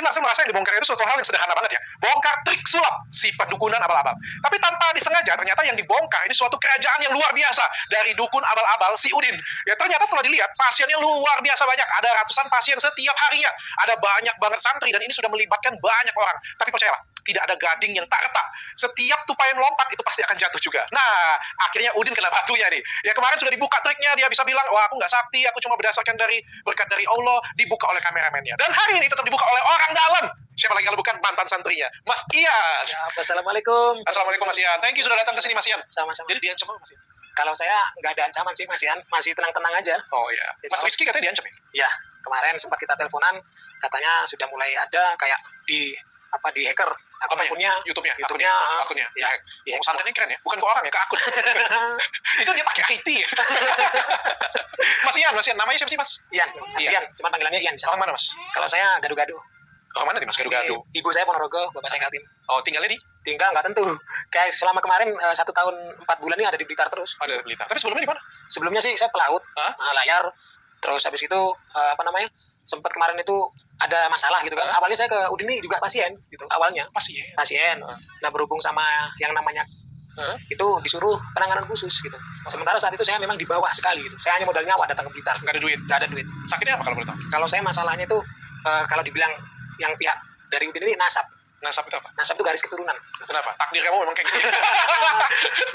mungkin Mas merasa yang dibongkar itu suatu hal yang sederhana banget ya. Bongkar trik sulap si pedukunan abal-abal. Tapi tanpa disengaja ternyata yang dibongkar ini suatu kerajaan yang luar biasa dari dukun abal-abal si Udin. Ya ternyata setelah dilihat pasiennya luar biasa banyak. Ada ratusan pasien setiap harinya. Ada banyak banget santri dan ini sudah melibatkan banyak orang. Tapi percayalah, tidak ada gading yang tak retak. Setiap tupai yang lompat itu pasti akan jatuh juga. Nah, akhirnya Udin kena batunya nih. Ya kemarin sudah dibuka triknya, dia bisa bilang, wah aku nggak sakti, aku cuma berdasarkan dari berkat dari Allah, dibuka oleh kameramennya. Dan hari ini tetap dibuka oleh orang dalam. Siapa lagi kalau bukan mantan santrinya, Mas Ian. Ya, assalamualaikum. Assalamualaikum Mas Ian. Thank you sudah datang ke sini Mas Ian. Sama-sama. Jadi diancam apa Mas Ian? Kalau saya nggak ada ancaman sih Mas Ian, masih tenang-tenang aja. Oh iya. Mas Rizky katanya diancam ya? Ya, kemarin sempat kita teleponan, katanya sudah mulai ada kayak di hacker akunnya, YouTube-nya, YouTube-nya, akunnya. ya. Oh, santrinya keren ya, bukan ke orang ya, ke akun. Itu dia pakai IT ya. Mas Ian, namanya siapa sih Mas? Ian, cuma panggilannya Ian. Orang mana Mas? Kalau saya gado-gado. Orang mana nih Mas gado-gado? Ibu saya Ponorogo, bapak saya Kaltim. Oh, tinggalnya di? Tinggal nggak tentu. Kayak selama kemarin 1 tahun 4 bulan ini ada di Blitar terus. Ada di Blitar. Tapi sebelumnya di mana? Sebelumnya sih saya pelaut, layar. Terus habis itu sempat kemarin itu ada masalah gitu kan. Awalnya saya ke Udin ini juga pasien gitu awalnya. Pasien. Nah, berhubung sama yang namanya itu disuruh penanganan khusus gitu. Sementara saat itu saya memang di bawah sekali gitu. Saya hanya modal nyawa datang ke Blitar. Nggak ada duit. Sakitnya apa kalau boleh tahu? Kalau saya masalahnya itu kalau dibilang yang pihak dari Udin ini nasab. Nasab itu apa? Nasab itu garis keturunan. Kenapa? Takdir kamu memang kayak gitu.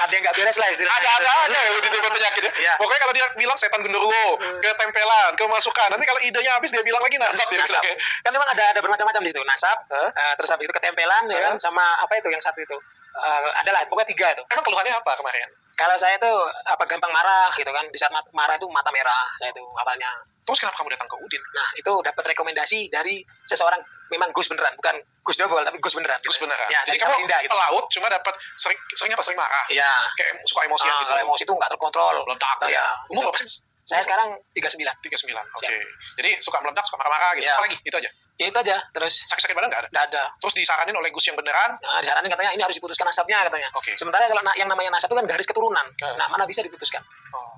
Ada yang nggak beres lah istilahnya. Ada aja ya Udin itu penyakit ya. Ya. Pokoknya kalau dia bilang setan genderuwo, ketempelan, kemasukan. Nanti kalau idenya habis dia bilang lagi nasab ya. Nasab. Kan memang ada bermacam-macam di situ. Nasab, terus habis itu ketempelan, ya kan, sama apa itu yang satu itu. Adalah pokoknya 3 itu. Emang keluhannya apa kemarin? Kalau saya tuh gampang marah gitu kan. Di saat marah itu mata merah, itu awalnya. Terus kenapa kamu datang ke Udin? Nah, itu dapat rekomendasi dari seseorang, memang Gus beneran, bukan Gus Dobol tapi Gus beneran. Gus beneran. Ya, jadi kamu Indah, gitu. pelaut cuma dapat sering marah. Iya. Kayak suka emosian gitu. Kalau emosi itu nggak terkontrol. Meledak. Ya. Umur berapa sih? Saya sekarang 39. 39. Oke. Jadi suka meledak, suka marah-marah gitu. Ya. Apa lagi? Itu aja. Ya itu aja. Terus Sakit-sakit badan nggak ada? nggak ada. Terus disaranin oleh Gus yang beneran? Nah, disaranin katanya ini harus diputuskan nasabnya katanya. Oke. Sementara kalau yang namanya nasab itu kan garis keturunan. Nah, mana bisa diputuskan?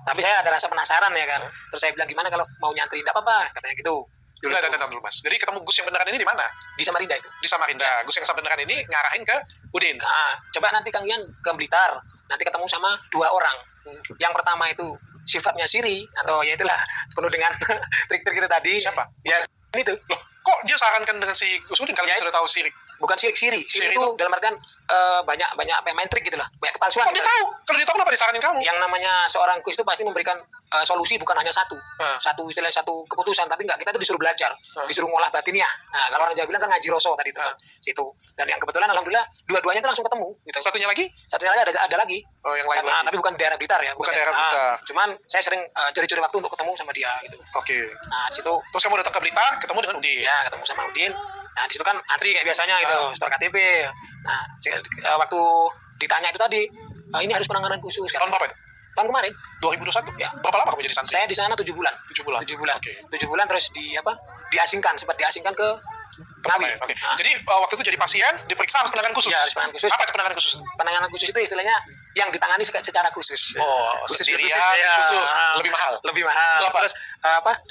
Tapi saya ada rasa penasaran ya kan. Terus saya bilang gimana kalau mau nyantri enggak apa-apa katanya gitu. Tunggu dulu Mas. Jadi ketemu Gus yang beneran ini di mana? Di Samarinda itu. Di Samarinda. Gus yang beneran ini ngarahin ke Udin. Nah, coba nanti Kang Ian ke Blitar. Nanti ketemu sama 2 orang. Yang pertama itu sifatnya siri atau ya itulah penuh dengan trik-trik itu tadi. Siapa? Ya itu. Loh, kok dia sarankan dengan si Gus Udin kalau Ya, dia sudah tahu sirik? Bukan sirik, siri. Siri itu dalam artian banyak apa ya, main trik gitu lah. Banyak kepalsuan. Kok dia tahu? Kalau dia tahu kenapa disaranin kamu? Yang namanya seorang Gus itu pasti memberikan solusi, bukan hanya satu istilahnya satu keputusan, tapi enggak, kita itu disuruh belajar, disuruh ngolah batinnya. Nah, kalau orang Jawa bilang kan ngaji roso tadi itu situ. Dan yang kebetulan alhamdulillah dua-duanya itu langsung ketemu gitu. Satunya lagi ada lagi. Oh, yang lain lagi. Tapi bukan daerah Blitar ya. Bukan daerah Blitar. Cuman saya sering curi-curi waktu untuk ketemu sama dia gitu. Oke. Nah, di situ Terus kamu datang ke Blitar, ketemu dengan Udin. ya ketemu sama Udin. Nah, di situ kan antri kayak biasanya gitu, setor KTP. Nah, waktu ditanya itu tadi, ini harus penanganan khusus kan. Tahun berapa itu? Tahun kemarin 2021 ya. Berapa lama kamu jadi santri? Saya di sana 7 bulan. 7 bulan. 7 bulan. Oke. 7 bulan terus diasingkan, sempat diasingkan ke Ngawi. Oke. Jadi waktu itu jadi pasien, diperiksa harus penanganan khusus. Ya, harus penanganan khusus. Apa itu penanganan khusus? Penanganan khusus itu istilahnya yang ditangani secara khusus. Oh, khusus sendirian, ya. khusus. Lebih mahal. Lebih mahal. Berapa? Terus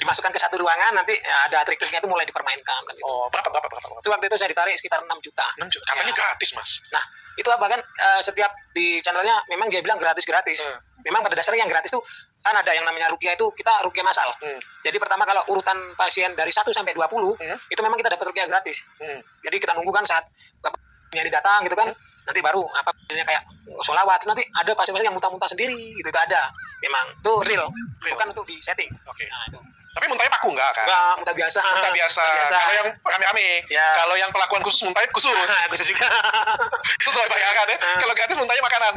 dimasukkan ke satu ruangan, nanti ada trik-triknya itu mulai dipermainkan kan gitu. Oh, berapa? Itu waktu itu saya ditarik sekitar 6 juta. 6 juta. Katanya gratis, Mas. Nah, itu apa kan setiap di channelnya memang dia bilang gratis-gratis. Memang pada dasarnya yang gratis tuh kan ada yang namanya ruqyah, itu kita ruqyah masal. Jadi pertama kalau urutan pasien dari 1 sampai 20 itu memang kita dapat ruqyah gratis. Jadi kita nunggu kan saat penyanyi datang gitu kan, nanti baru kayak sholawat, nanti ada pasien-pasien yang muntah-muntah sendiri gitu, itu ada. Memang itu real. Bukan untuk di setting. Oke. Nah, itu. Tapi muntahnya paku enggak kan? Enggak, muntah biasa. Muntah biasa. Kalau yang rame-rame. Ya. Kalau yang pelakuan khusus muntahnya khusus. Khusus juga. Sesuai bayaran ya. Kalau gratis muntahnya makanan.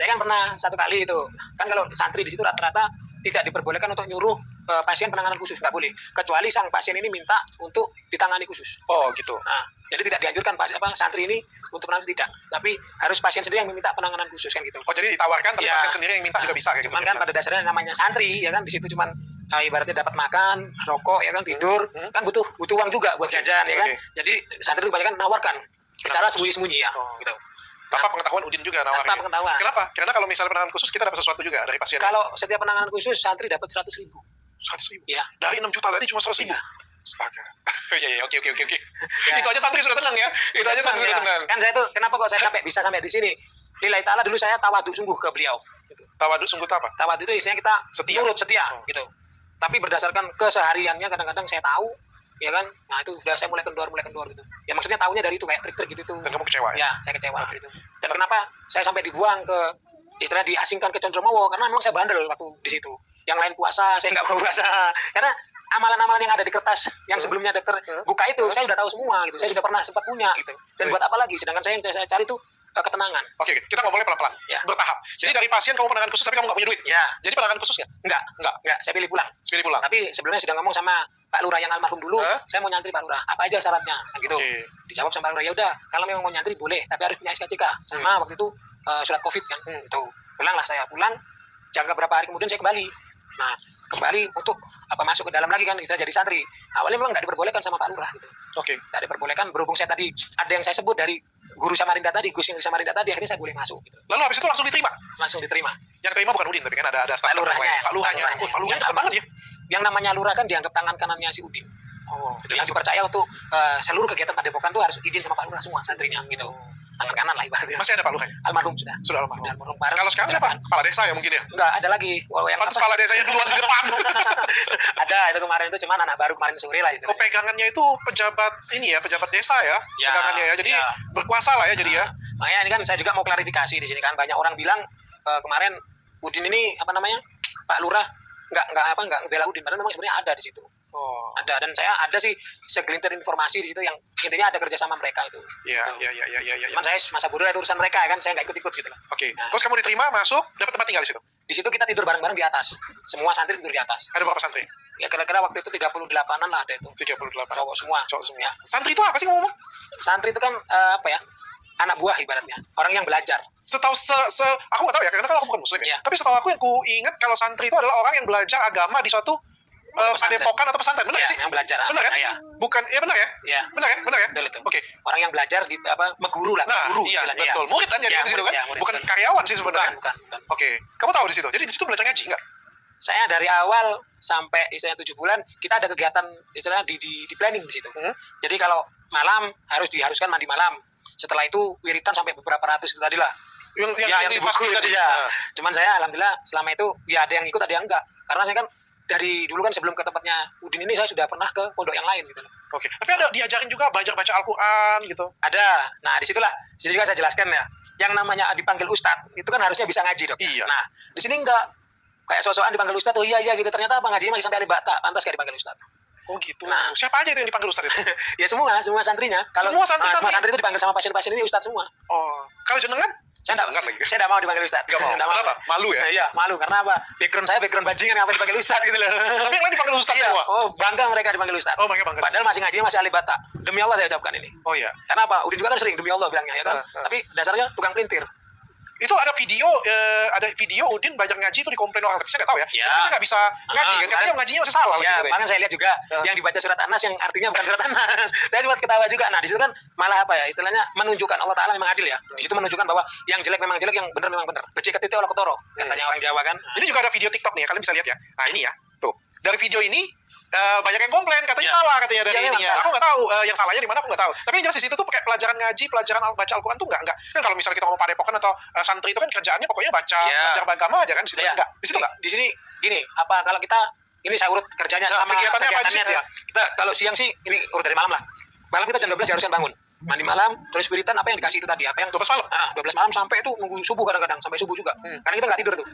Saya kan pernah satu kali itu. Kan kalau santri di situ rata-rata tidak diperbolehkan untuk nyuruh pasien penanganan khusus, nggak boleh. Kecuali sang pasien ini minta untuk ditangani khusus. Oh, gitu. Nah, jadi tidak dianjurkan santri ini untuk penanganan tidak. Tapi harus pasien sendiri yang meminta penanganan khusus kan gitu. Oh, jadi ditawarkan tapi Ya. pasien sendiri yang minta juga bisa kayak gitu. Cuman kan pada dasarnya namanya santri ya kan, di situ cuman ibaratnya dapat makan, rokok ya kan, tidur, kan butuh uang juga buat jajan ya kan. Jadi santri itu kebanyakan nawarkan secara sembunyi-sembunyi ya gitu. Tanpa pengetahuan Udin juga nawarin. Tanpa pengetahuan. Kenapa? Karena kalau misalnya penanganan khusus kita dapat sesuatu juga dari pasien. Kalau setiap penanganan khusus santri dapat 100.000. 100.000. Ya. Dari 6 juta tadi cuma 100.000. Iya. Astaga. Iya, oke. Ya. Itu aja santri sudah senang ya. Itu aja santri sudah senang. Kan saya tuh kenapa kok saya bisa sampai di sini? Lillahi ta'ala dulu saya tawadhu sungguh ke beliau. Gitu. Tawaduk sungguh apa? Tawadhu itu isinya kita Setia. nurut setia Oh. gitu. Tapi berdasarkan kesehariannya kadang-kadang saya tahu, ya kan? Nah itu udah saya mulai kendor gitu. Ya maksudnya tahunya dari itu kayak trik-trik gitu tuh. Dan kamu kecewa ya? Ya, saya kecewa gitu. Dan kenapa saya sampai dibuang ke istilah diasingkan ke Condromowo karena memang saya bandel waktu di situ. Yang lain puasa, saya nggak mau puasa. Karena amalan-amalan yang ada di kertas yang sebelumnya dokter buka itu saya udah tahu semua gitu. Saya sudah pernah sempat punya gitu. Dan buat apa lagi? Sedangkan saya yang saya cari itu ketenangan. Oke, kita ngomongnya pelan-pelan, Ya. bertahap. Jadi dari pasien kamu penanganan khusus tapi kamu nggak punya duit. Ya, Jadi penanganan khusus nggak? enggak, saya pilih pulang. Pilih pulang. Tapi sebelumnya sudah ngomong sama Pak Lurah yang almarhum dulu, saya mau nyantri Pak Lurah. Apa aja syaratnya? Kan gitu. Oke. Dijawab sama Pak Lurah, ya udah, kalau memang mau nyantri boleh, tapi harus punya SKCK. Sama waktu itu surat Covid kan. Itu. Pulanglah saya pulang. Jangka berapa hari kemudian saya kembali. Nah, kembali untuk masuk ke dalam lagi kan istilah jadi santri. Awalnya memang nggak diperbolehkan sama Pak Lurah gitu. Oke. Nggak diperbolehkan berhubung saya tadi ada yang saya sebut dari guru Samarinda tadi, Gus yang di Samarinda tadi, akhirnya saya boleh masuk gitu. Lalu habis itu langsung diterima. Langsung diterima. Yang terima bukan Udin tapi kan ada staf Pak Lurahnya. Pak Lurahnya. Pak Lurahnya dekat banget ya. Yang namanya Lurah kan dianggap tangan kanannya si Udin. Oh, Yang dipercaya untuk seluruh kegiatan Padepokan tuh harus izin sama Pak Lurah semua santrinya gitu. Tangan kanan lah ibaratnya. masih ada Pak Lurahnya? Almarhum sudah. Sudah almarhum. Almarhum. Kalau sekarang siapa? Kepala desa ya mungkin ya? Enggak, ada lagi. Yang Kan kepala desanya duluan di depan. ada itu kemarin itu cuman anak baru kemarin sore lah Oh, istilahnya. pegangannya itu pejabat ini ya, pejabat desa ya? Ya, Pegangannya ya. Jadi ya. berkuasa lah ya jadi ya. Makanya ini kan saya juga mau klarifikasi di sini kan banyak orang bilang kemarin Udin ini Pak Lurah nggak bela Udin padahal memang sebenarnya ada di situ. Oh. Ada dan saya ada sih segelintir informasi di situ yang intinya ada kerjasama mereka itu. Iya. Cuman saya masa bodoh itu urusan mereka kan saya nggak ikut-ikut gitu lah. Oke. Nah. Terus kamu diterima, masuk, dapat tempat tinggal di situ. Di situ kita tidur bareng-bareng di atas. Semua santri tidur di atas. Ada berapa santri? Ya kira-kira waktu itu 38-an lah ada itu. 38. Cowok semua. Cowok semua. Ya. Santri itu apa sih ngomong? Santri itu kan anak buah ibaratnya. Orang yang belajar. Setahu aku nggak tahu ya karena kan aku bukan muslim ya. Iya. Tapi setahu aku yang ku ingat kalau santri itu adalah orang yang belajar agama di suatu padepokan atau pesantren, benar Ya, sih? yang belajar. Benar kan? Ya. Bukan, ya benar ya? Ya. Benar ya? Betul itu. Oke. Orang yang belajar di meguru lah, Nah, guru iya istilahnya, betul. ya. Murid kan jadi Ya, di situ murid, kan? ya, murid, Bukan betul. karyawan sih sebenarnya. Bukan. Oke. Kamu tahu di situ. Jadi di situ belajar ngaji nggak? Saya dari awal sampai istilahnya 7 bulan kita ada kegiatan istilahnya di planning di situ. Jadi kalau malam diharuskan mandi malam. Setelah itu wiritan sampai beberapa ratus itu tadi lah. Yang Yang di buku tadi ya. Nah. Cuman saya alhamdulillah selama itu ya ada yang ikut ada yang enggak. Karena saya kan dari dulu kan sebelum ke tempatnya Udin ini saya sudah pernah ke pondok yang lain gitu. Oke. Tapi ada diajarin juga belajar baca Al-Qur'an gitu. Ada. Nah, di sini juga saya jelaskan ya. Yang namanya dipanggil ustadz itu kan harusnya bisa ngaji, Dok. Iya. Nah, di sini enggak kayak sosokan dipanggil ustadz, oh iya gitu. Ternyata apa ngajinya masih sampai alif bata, pantas gak dipanggil ustadz. Oh gitu. Nah. Siapa aja itu yang dipanggil Ustaz itu? Ya semua santrinya. Semua santri-santri? semua santri itu dipanggil sama pasien-pasien ini ustadz semua. Oh. Kalau jenengan? Saya enggak lagi. saya enggak mau dipanggil ustadz. Nggak mau. Nggak Kenapa? Malu ya? Iya, malu karena apa? Background saya background bajingan ngapain dipanggil ustadz gitu loh. Tapi yang lain dipanggil Ustaz Iya. semua. Oh, bangga mereka dipanggil ustadz. Oh, mereka bangga. Padahal masih ngajinya masih alif bata. Demi Allah saya ucapkan ini. Oh iya. Karena apa? Udin juga kan sering demi Allah bilangnya ya kan. Tapi dasarnya tukang pelintir. Itu ada video Udin belajar ngaji itu dikomplain orang, tapi saya nggak tahu ya. Ya. Tapi saya nggak bisa ngaji kan, katanya ngajinya masih salah Ya, gitu. makanya saya lihat juga yang dibaca surat An-Nas yang artinya bukan surat An-Nas. Saya sempat ketawa juga. Nah, di situ kan malah apa ya? Istilahnya menunjukkan Allah Taala memang adil ya. Di situ menunjukkan bahwa yang jelek memang jelek, yang benar memang benar. Becik ketiti olah ketoro, katanya orang Jawa kan. Ini juga ada video TikTok nih, kalian bisa lihat ya. Nah, ini ya. Tuh. Dari video ini banyak yang komplain katanya Ya. salah katanya dari Ya, memang ininya. salah. Aku nggak tahu yang salahnya di mana, aku nggak tahu. Tapi yang jelas di situ tuh pakai pelajaran ngaji, pelajaran baca Al-Qur'an tuh enggak. Kan kalau misalnya kita ngomong padepokan atau santri itu kan kerjaannya pokoknya baca Ya. belajar agama aja kan, di situ Ya. enggak. Di situ enggak. Di sini gini, apa kalau kita ini saya urut kerjanya Nah, sama kegiatannya apa aja? tuh ya. Kita kalau siang sih ini urut dari malam lah. Malam kita jam 12 harusnya bangun. Mandi malam, terus wiritan apa yang dikasih itu tadi, apa yang 12 malam. 12 malam sampai itu nunggu subuh kadang-kadang sampai subuh juga. Karena kita nggak tidur tuh.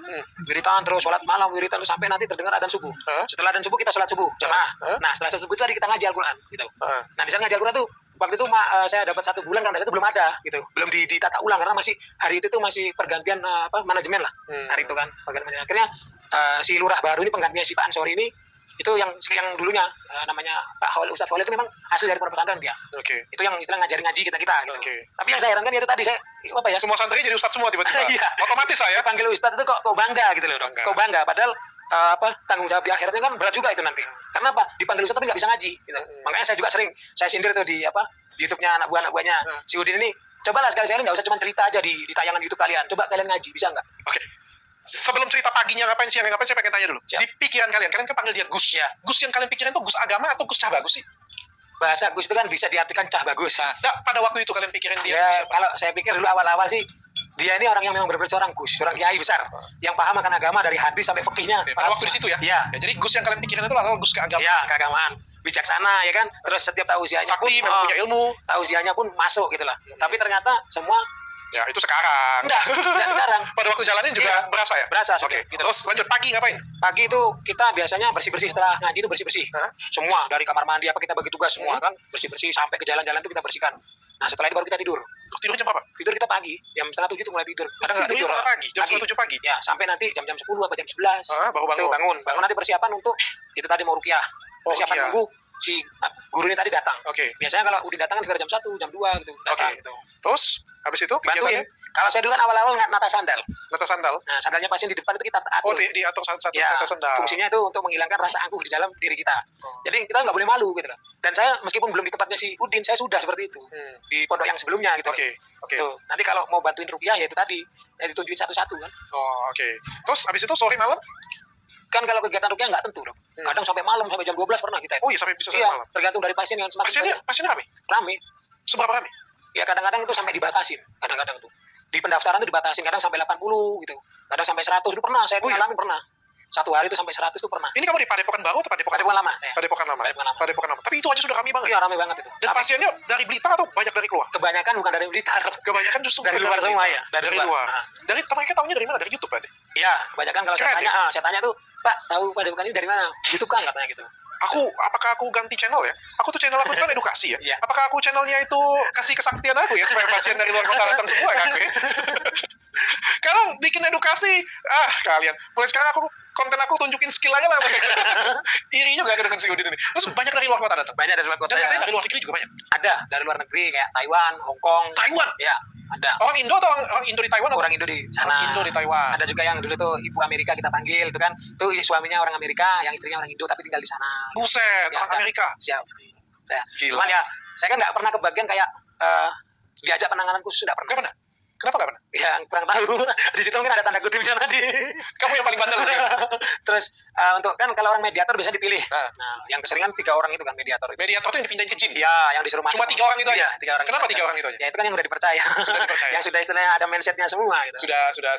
Wiritan terus sholat malam, wiritan terus sampai nanti terdengar adzan subuh. Setelah adzan subuh kita sholat subuh jamaah. Nah, setelah sholat subuh itu tadi kita ngaji Al-Qur'an gitu. Nah, di sana ngaji Al-Qur'an tuh waktu itu saya dapat 1 bulan kan itu belum ada gitu. Belum ditata ulang karena masih hari itu tuh masih pergantian manajemen lah. Hari itu kan pergantian. Akhirnya si lurah baru ini penggantinya si Pak Ansori ini itu yang dulunya namanya Pak Hawal, Ustadz Hawal itu memang asli dari pondok pesantren dia. Oke. Itu yang istilah ngajarin ngaji kita gitu. Oke. Tapi yang saya herankan itu tadi saya apa ya? Semua santri jadi ustaz semua tiba-tiba. Iya. Otomatis saya. Panggil ustadz itu kok bangga gitu loh. Bangga. Kok bangga padahal tanggung jawab di akhiratnya kan berat juga itu nanti. Karena apa? Dipanggil ustadz tapi nggak bisa ngaji gitu. Makanya saya juga sering saya sindir tuh di di YouTube-nya anak buahnya si Udin ini. Cobalah sekali-sekali nggak usah cuma cerita aja di tayangan YouTube kalian. Coba kalian ngaji bisa nggak? Oke. Sebelum cerita paginya ngapain, siangnya ngapain, saya pengen tanya dulu. Siap. Di pikiran kalian kan panggil dia Gus. Ya. Gus yang kalian pikirin itu Gus agama atau Gus Cah Bagus sih? Bahasa Gus itu kan bisa diartikan cah bagus. Nah, pada waktu itu kalian pikirin dia Ya, Gus apa? kalau saya pikir dulu awal-awal sih dia ini orang yang memang benar-benar seorang Gus, seorang kiai besar yang paham akan agama dari hadis sampai fikihnya. Oke, pada waktu di situ ya? Iya. Ya, jadi Gus yang kalian pikirin itu adalah Gus keagamaan. Ya, keagamaan, bijaksana ya kan. Terus setiap tausiahnya pun Sakti, memang punya ilmu. tausiahnya pun masuk gitu lah. Tapi ternyata semua Ya, itu sekarang. enggak sekarang. Pada waktu jalanin juga Iya. berasa ya? Berasa Oke, gitu. terus lanjut pagi ngapain? Pagi itu kita biasanya bersih-bersih setelah ngaji itu bersih-bersih. Hah? Semua dari kamar mandi apa kita bagi tugas semua kan bersih-bersih sampai ke jalan-jalan itu kita bersihkan. Nah, setelah itu baru kita tidur. Tidur jam berapa? Tidur kita pagi, jam setengah 7 itu mulai tidur. Kadang nggak Tidurnya tidur. setengah pagi, jam setengah 7 pagi. Ya, sampai nanti jam-jam 10 apa jam 11. Baru Itu bangun. bangun nanti persiapan untuk itu tadi mau ruqyah. Oh, Persiapan ruqyah. nunggu si guru ini tadi datang. Oke. Biasanya kalau udah datang kan sekitar jam 1, jam 2 gitu. Datang Oke. gitu. Terus habis itu Bantuin. kegiatannya Kalau saya dulu kan awal-awal nata sandal. nata sandal. Nah, sandalnya pasien di depan itu kita Oh, atur. diatur satu Ya, sandal. fungsinya itu untuk menghilangkan rasa angkuh di dalam diri kita. Oh. Jadi kita nggak boleh malu gitu loh. Dan saya meskipun belum di tempatnya si Udin, saya sudah seperti itu di pondok yang sebelumnya gitu. Oke, oke. Tuh, nanti kalau mau bantuin ruqyah ya itu tadi, ya ditunjukin satu-satu kan. Oh, oke. Terus habis itu sore malam? Kan kalau kegiatan ruqyah nggak tentu dong. Kadang sampai malam sampai jam 12 pernah kita. Oh iya, sampai bisa sampai Iya, malam. tergantung dari pasien yang semakin Pasiennya rame? rame. Seberapa rame? Ya kadang-kadang itu sampai dibatasin, kadang-kadang tuh. Di pendaftaran itu dibatasin, kadang sampai 80 gitu. Kadang sampai 100 itu pernah, saya Oh, iya? ngalamin pernah. Satu hari itu sampai 100 itu pernah. Ini kamu di Padepokan Baru atau Padepokan Padepokan lama saya. Padepokan Lama. Padepokan Lama. Padepokan Lama. Tapi itu aja sudah rame banget. Iya, rame banget itu. Dan Tapi pasiennya dari Blitar atau banyak dari keluar? kebanyakan bukan dari Blitar. Kebanyakan justru Dari bukan luar semua Blitar. ya, Dari dari luar. luar. Nah. Dari mereka tahunya dari mana? Dari YouTube berarti. Iya, kebanyakan kalau Keren, saya tanya tuh, Pak, tahu Padepokan ini dari mana? YouTube kan katanya gitu. Apakah aku ganti channel ya? Aku tuh channel aku itu kan edukasi ya. Iya. Apakah aku channelnya itu kasih kesaktian aku ya supaya pasien dari luar kota datang semua ya aku ya? Sekarang bikin edukasi, kalian. Mulai sekarang konten aku tunjukin skill aja lah. Iri juga aku dengan si Udin ini. Terus banyak dari luar kota datang. Banyak dari luar kota. Dan Ya. katanya dari luar negeri juga banyak. Ada dari luar negeri kayak Taiwan, Hong Kong. Taiwan. Ya, ada. Orang Indo atau orang Indo di Taiwan? Orang Indo di sana. Orang Indo di Taiwan. Ada juga yang dulu tuh ibu Amerika kita panggil itu kan. Tuh suaminya orang Amerika, yang istrinya orang Indo tapi tinggal di sana. Buset, Ya, orang ada. Amerika. Siap. Saya. Gila. Cuman ya, saya kan nggak pernah kebagian kayak diajak penanganan khusus sudah pernah. Gak pernah? Kenapa gak pernah? Yang kurang tahu. Di situ mungkin ada tanda kutip sana di. Kamu yang paling bandel. Terus untuk kan kalau orang mediator biasanya dipilih. Nah. Nah, yang keseringan 3 orang itu kan mediator itu. Mediator itu yang dipindahin ke jin. Ya, yang disuruh masuk. Cuma 3 orang itu aja? Iya, 3 orang. Kenapa 3 orang itu aja? Ya itu kan yang udah dipercaya. Sudah dipercaya. Yang sudah istilahnya ada mindsetnya semua gitu. Sudah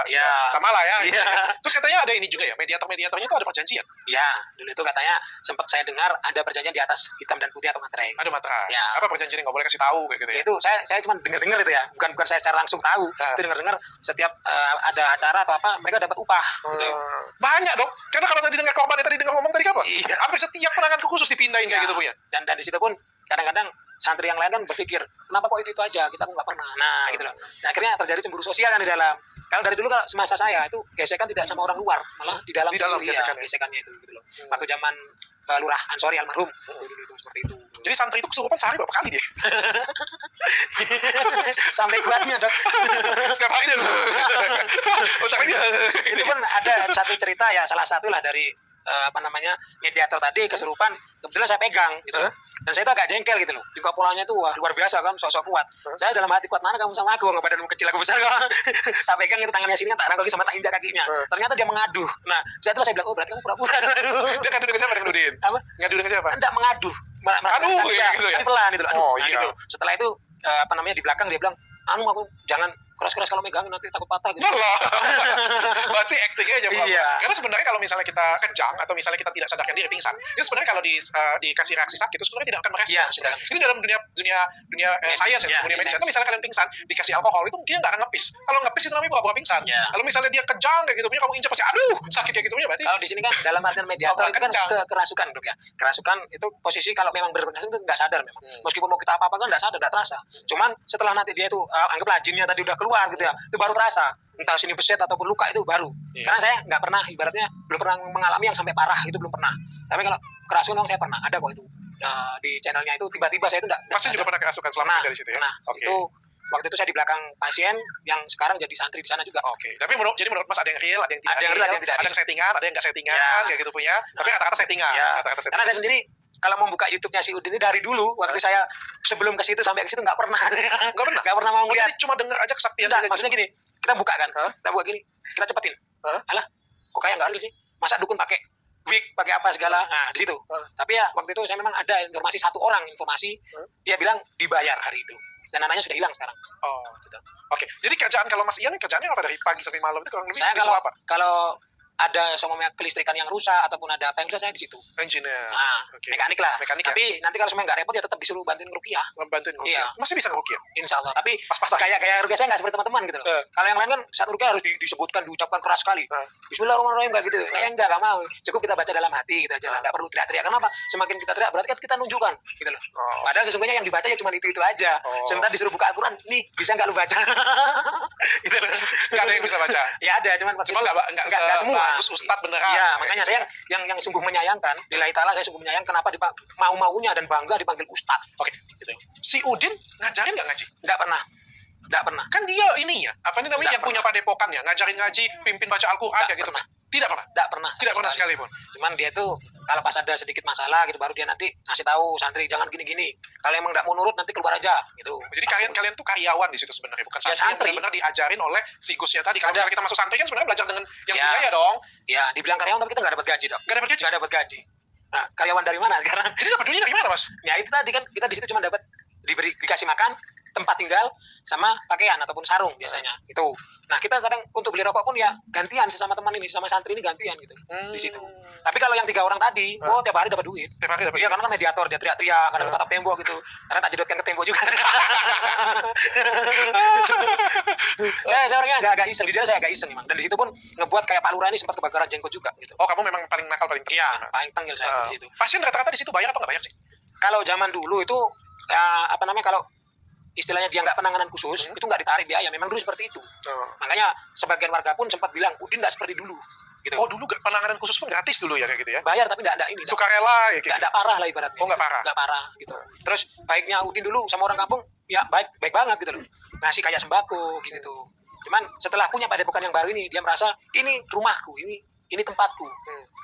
Ya. sama lah ya. Iya. Terus katanya ada ini juga ya, mediatornya itu ada perjanjian. Ya, dulu itu katanya sempat saya dengar ada perjanjian di atas hitam dan putih atau materai. Ada materai. Ya. Apa perjanjiannya nggak boleh kasih tahu kayak gitu ya? Itu saya cuma dengar-dengar itu ya, bukan saya secara langsung tahu. Nah. Itu dengar-dengar setiap ada acara atau apa mereka dapat upah. Gitu. Banyak dong. Karena kalau tadi dengar korban tadi dengar ngomong tadi apa? Iya. Hampir setiap penanganan khusus dipindahin kayak Ya. gitu Bu ya. Dan di situ pun kadang-kadang santri yang lain kan berpikir kenapa kok itu aja kita kok nggak pernah. Nah gitu loh. Nah, akhirnya terjadi cemburu sosial kan di dalam. Kalau dari dulu kalau semasa saya itu gesekan tidak sama orang luar, malah di dalam Di dalam sendiri, gesekannya. gesekannya itu gitu loh. Waktu zaman Lurah Ansori almarhum dulu itu seperti itu. Jadi santri itu kesurupan sehari berapa kali dia? Sampai kuatnya dok. Setiap hari dia. Otaknya dia. Itu pun ada satu cerita ya, salah satu lah dari mediator tadi kesurupan, kebetulan saya pegang gitu. Dan saya itu agak jengkel gitu loh. Di kepulauannya itu wah luar biasa kan, sosok kuat. Saya dalam hati kuat mana kamu sama aku, nggak badanmu kecil aku besar kok. Tak pegang itu tangannya sini kan tak rangkul sama tak injak kakinya. Ternyata dia mengadu. Nah, setelah saya bilang oh berarti kamu pura-pura. Dia ngadu dengan siapa dengan Udin? Apa? Ngadu dengan siapa? Enggak mengadu. Aduh, Saya, gitu ya? kan pelan gitu loh. Aduh, Oh, nah, iya. gitu. Setelah itu di belakang dia bilang, "Anu aku jangan keras-keras kalau megangin nanti takut patah gitu." Allah. Berarti actingnya aja Pak. Iya. Karena sebenarnya kalau misalnya kita kejang atau misalnya kita tidak sadarkan diri pingsan, itu sebenarnya kalau dikasih reaksi sakit itu sebenarnya tidak akan merespon. Iya, tidak. Itu dalam dunia sains Iya, ya, dunia medis. medis. Kalau misalnya kalian pingsan dikasih alkohol itu dia nggak akan ngepis. Kalau ngepis itu namanya pura-pura pingsan. Iya. Kalau misalnya dia kejang kayak gitu punya kamu injak pasti aduh sakit kayak gitu punya berarti Kalau di sini kan dalam artian mediator itu kan kencang. kerasukan dok ya. Kerasukan itu posisi kalau memang benar-benar itu nggak sadar memang. Meskipun mau kita apa-apa kan nggak sadar, nggak terasa. Cuman setelah nanti dia itu anggaplah jinnya tadi udah keluar gitu ya, itu baru terasa. Entah sini beset ataupun luka itu baru. Iya. Karena saya nggak pernah ibaratnya belum pernah mengalami yang sampai parah itu belum pernah. Tapi kalau kerasukan memang saya pernah ada kok itu. Di channelnya itu tiba-tiba saya itu nggak Masnya juga pernah kerasukan selama pernah, kerja di situ ya? pernah. Oke. Itu waktu itu saya di belakang pasien yang sekarang jadi santri di sana juga. Oke, tapi jadi menurut Mas ada yang real, ada yang tidak Ada yang real, ada yang tidak ada yang settingan, ada yang nggak settingan, Ya. kayak gitu punya. Tapi kata-kata settingan, Ya. kata-kata Karena settingan. saya sendiri kalau membuka YouTube-nya si Udin ini dari dulu, waktu saya sebelum ke situ sampai ke situ nggak pernah. Nggak pernah mau Oh, ngeliat. jadi cuma denger aja kesaktian Enggak, dia. maksudnya gini, kita buka kan, Hah? kita buka gini, kita cepetin. Hah? Alah, kok kayak nggak real sih? Masa dukun pakai wig, pakai apa segala? Nah, di situ. Tapi ya waktu itu saya memang ada informasi satu orang dia bilang dibayar hari itu. Dan anaknya sudah hilang sekarang. Oh, Gitu. oke. Jadi kerjaan kalau Mas Ian, kerjaannya apa dari pagi sampai malam itu kurang lebih Saya visual apa? kalau ada semuanya kelistrikan yang rusak ataupun ada apa yang rusak, saya di situ. Engineer. Nah, Oke. mekanik lah. Mekanik ya? Tapi nanti kalau semuanya nggak repot ya tetap disuruh bantuin rukiah. Ngebantuin Rukia. Iya. Masih bisa Rukia? Insya Allah. Tapi Pas-pasan. kayak rukiah saya nggak seperti teman-teman gitu loh. Kalau yang lain kan satu rukiah harus disebutkan, diucapkan keras sekali. Bismillahirrahmanirrahim nggak gitu. Saya nggak mau. Cukup kita baca dalam hati gitu aja. Nggak perlu teriak-teriak. Kenapa? Semakin kita teriak berarti kan kita nunjukkan gitu loh. Oh. Padahal sesungguhnya yang dibaca ya cuma itu aja. Oh. Sementara disuruh buka Al-Quran, nih bisa nggak lu baca? Gitu loh. Nggak ada yang bisa baca. Ya ada, cuman waktu Cuma itu nggak semua. bagus Ustadz beneran. Iya, makanya saya yang sungguh menyayangkan, lillahi ta'ala saya sungguh menyayangkan kenapa mau-maunya dan bangga dipanggil Ustadz. Oke. Gitu. Si Udin ngajarin nggak ngaji? Nggak pernah. Kan dia ini ya, apa ini namanya Nggak yang punya padepokan ya, ngajarin ngaji, pimpin baca Al-Quran Nggak kayak gitu. pernah. Tidak pernah. Tidak pernah. Tidak pernah sekali. sekalipun. Cuman dia tuh kalau pas ada sedikit masalah gitu baru dia nanti ngasih tahu santri jangan gini-gini. Kalau emang nggak mau nurut nanti keluar aja gitu. Jadi kalian tuh karyawan di situ sebenarnya, bukan Ya, santri yang santri. benar-benar diajarin oleh si Gusnya tadi. Kalau Ada. misalnya kita masuk santri kan sebenarnya belajar dengan yang Ya. biaya dong. Ya, dibilang karyawan tapi kita nggak dapat gaji dok. Nggak dapat gaji. Nggak dapat gaji. Nah, karyawan dari mana sekarang? Jadi dapat duitnya dari mana, Mas? Ya itu tadi kan kita di situ cuma dapat dikasih makan, tempat tinggal, sama pakaian ataupun sarung biasanya. Itu. Nah kita kadang untuk beli rokok pun ya gantian sesama teman ini, sama santri ini gantian gitu di situ. Tapi kalau yang 3 orang tadi, tiap hari dapat duit. Tiap hari dapat. Iya karena kan mediator dia teriak-teriak, kadang tatap tembok gitu. Karena tak jedotkan ke tembok juga. saya orangnya agak iseng, di saya agak iseng memang. Dan di situ pun ngebuat kayak Pak Lurah ini sempat kebakaran jenggot juga gitu. Oh, kamu memang paling nakal, paling Iya, paling tengil saya di situ. Pasien rata-rata di situ bayar atau nggak bayar sih? Kalau zaman dulu itu apa namanya kalau istilahnya dia nggak penanganan khusus itu nggak ditarik biaya, memang dulu seperti itu. Makanya sebagian warga pun sempat bilang Udin nggak seperti dulu gitu. Oh, dulu penanganan khusus pun gratis dulu ya kayak gitu ya? Bayar tapi nggak ada ini, Sukarela ya kayak nggak gitu. ada parah lah ibaratnya. Oh, nggak parah. Nggak parah gitu. Terus baiknya Udin dulu sama orang kampung ya baik banget gitu loh, ngasih kayak sembako gitu. Cuman setelah punya padepokan yang baru ini dia merasa ini rumahku, ini tempatku.